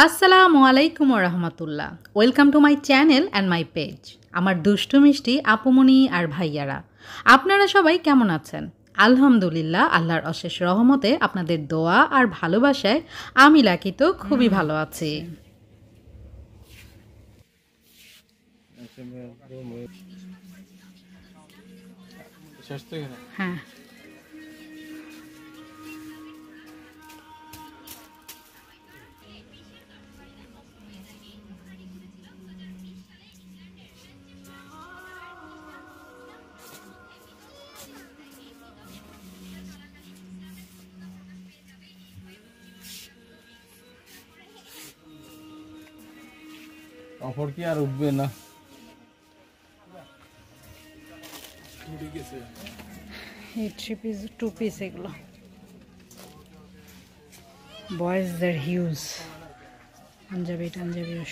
আসসালামু আলাইকুম রহমতুল্লাহ। Welcome to my channel and my page. আমার দুষ্টু মিষ্টি আপুমনি আর ভাইয়ারা, আপনারা সবাই কেমন আছেন? আলহামদুলিল্লাহ, আল্লাহর অশেষ রহমতে আপনাদের দোয়া আর ভালোবাসায় আমি লাকি তো খুবই ভালো আছি। হ্যাঁ, অফার কি আর উঠবে না? এই 3 পিস 2 পিস এগুলো বয়েজদের হিউজ পাঞ্জাবি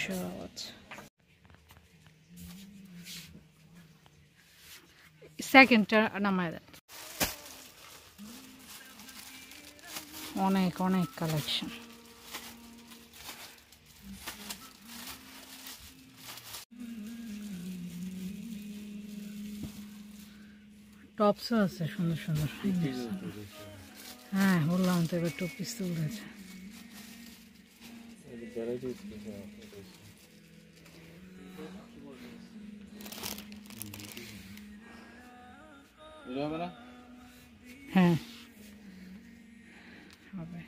সব আছে। সেকেন্ডটা নামায় দেন। অনেক কালেকশন। টপসও আছে সুন্দর। হ্যাঁ, বললাম তো এবার 2 পিস তুলেছে। হ্যাঁ, হবে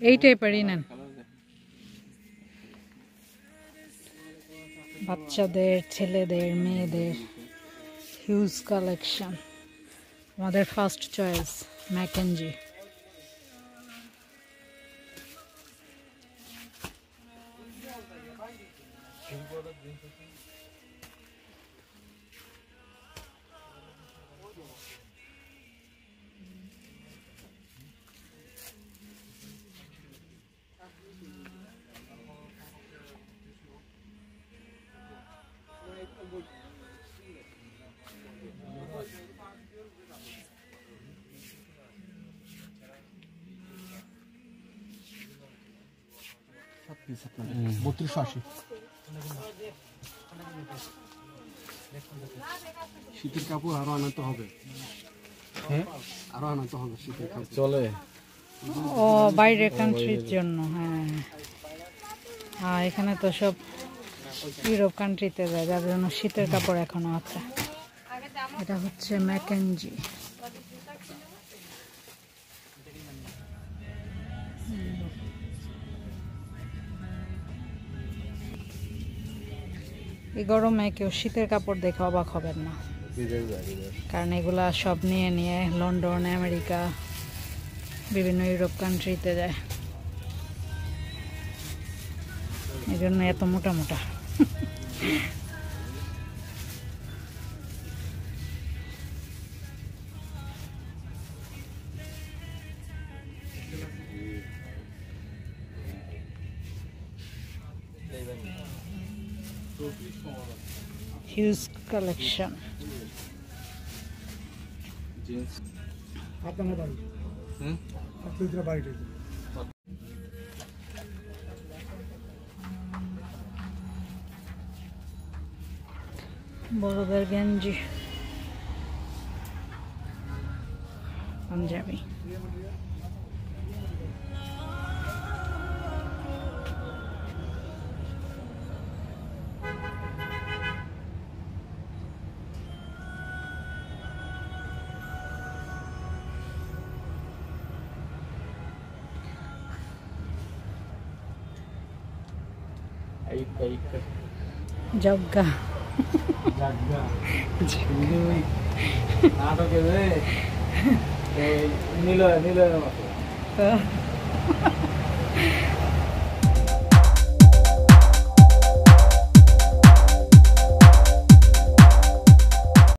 এই টাইপেরই নেন। বাচ্চাদের, ছেলেদের, মেয়েদের হিউজ কালেকশন। আমাদের ফার্স্ট চয়েস ম্যাকেনজি। শীতের কাপড় আরো আনাতে হবে। হ্যাঁ, আরো আনাতে হবে শীতের কাপড়। চলে ও বাইরের কান্ট্রির জন্য। হ্যাঁ, এখানে তো সব ইউরোপ কান্ট্রিতে যায়, যার জন্য শীতের কাপড় এখনো আছে। এটা হচ্ছে ম্যাকেনজি। এই গরমে কেউ শীতের কাপড় দেখে অবাক হবেন না, কারণ এগুলা সব নিয়ে লন্ডন, আমেরিকা, বিভিন্ন ইউরোপ কান্ট্রিতে যায়। এই জন্য এত মোটা। Huge collection. বড়দের গেঞ্জি, পাঞ্জাবি। জগ্গা নাটকে